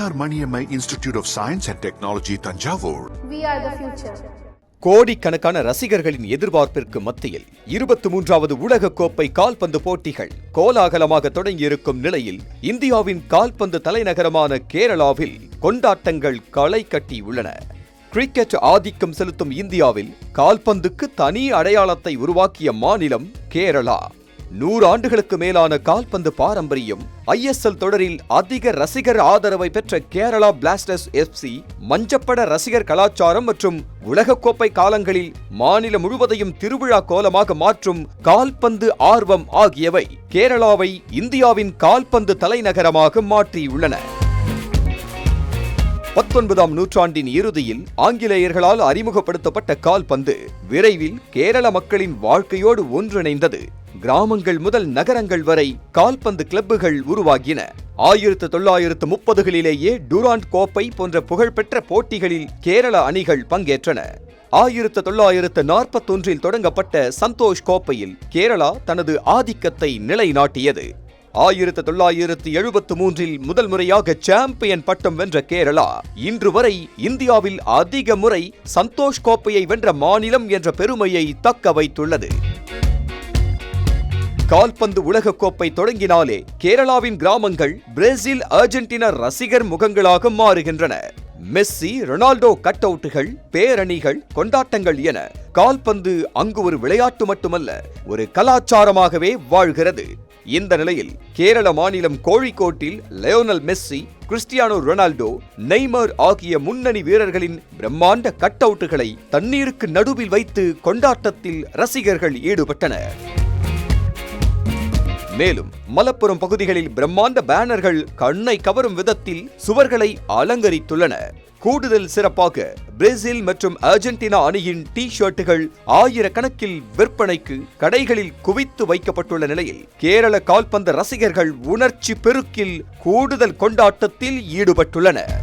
A.R. Maniammai Institute of Science and Technology, Tanjavur. We are the future. கோடிக்கணக்கான ரசிகர்களின் எதிர்பார்ப்பிற்கு மத்தியில் 23வது உலக கோப்பை கால்பந்து போட்டிகள் கோலாகலமாக தொடங்கியிருக்கும் நிலையில் இந்தியாவின் கால்பந்து தலைநகரமான கேரளாவில் கொண்டாட்டங்கள் களை கட்டியுள்ளன. கிரிக்கெட் ஆதிக்கம் செலுத்தும் இந்தியாவில் கால்பந்துக்கு தனி அடையாளத்தை உருவாக்கிய மாநிலம் கேரளா. 100 ஆண்டுகளுக்கு மேலான கால்பந்து பாரம்பரியம், ISL தொடரில் அதிக ரசிகர் ஆதரவை பெற்ற கேரளா பிளாஸ்டர்ஸ் FC, மஞ்சப்பட ரசிகர் கலாச்சாரம் மற்றும் உலகக்கோப்பை காலங்களில் மாநிலம் முழுவதையும் திருவிழா கோலமாக மாற்றும் கால்பந்து ஆர்வம் ஆகியவை கேரளாவை இந்தியாவின் கால்பந்து தலைநகரமாக மாற்றியுள்ளன. 19ஆம் நூற்றாண்டின் இறுதியில் ஆங்கிலேயர்களால் அறிமுகப்படுத்தப்பட்ட கால்பந்து விரைவில் கேரள மக்களின் வாழ்க்கையோடு ஒன்றிணைந்தது. கிராமங்கள் முதல் நகரங்கள் வரை கால்பந்து கிளப்புகள் உருவாகின. 1930களிலேயே டூராண்ட் கோப்பை போன்ற புகழ்பெற்ற போட்டிகளில் கேரள அணிகள் பங்கேற்றன. 1941இல் தொடங்கப்பட்ட சந்தோஷ் கோப்பையில் கேரளா தனது ஆதிக்கத்தை நிலைநாட்டியது. 1973இல் முதல் முறையாக சாம்பியன் பட்டம் வென்ற கேரளா இன்று வரை இந்தியாவில் அதிக முறை சந்தோஷ் கோப்பையை வென்ற மாநிலம் என்ற பெருமையை தக்க வைத்துள்ளது. கால்பந்து உலகக்கோப்பை தொடங்கினாலே கேரளாவின் கிராமங்கள் பிரேசில், அர்ஜென்டினா ரசிகர் முகங்களாக மாறுகின்றன. மெஸ்ஸி, ரொனால்டோ கட் அவுட்டுகள், பேரணிகள், கொண்டாட்டங்கள் என கால்பந்து அங்கு ஒரு விளையாட்டு மட்டுமல்ல, ஒரு கலாச்சாரமாகவே வாழ்கிறது. இந்த நிலையில் கேரள மாநிலம் கோழிக்கோட்டில் Lionel Messi, Cristiano Ronaldo, Neymar ஆகிய முன்னணி வீரர்களின் பிரம்மாண்ட கட் அவுட்டுகளை தண்ணீருக்கு நடுவில் வைத்து கொண்டாட்டத்தில் ரசிகர்கள் ஈடுபட்டனர். மேலும் மலப்புரம் பகுதிகளில் பிரம்மாண்ட பேனர்கள் கண்ணை கவரும் விதத்தில் சுவர்களை அலங்கரித்துள்ளன. கூடுதல் சிறப்பாக பிரேசில் மற்றும் அர்ஜென்டினா அணியின் டி-ஷர்ட்டுகள் ஆயிரக்கணக்கில் விற்பனைக்கு கடைகளில் குவித்து வைக்கப்பட்டுள்ள நிலையில் கேரள கால்பந்து ரசிகர்கள் உணர்ச்சி பெருக்கில் கூடுதல் கொண்டாட்டத்தில் ஈடுபட்டுள்ளனர்.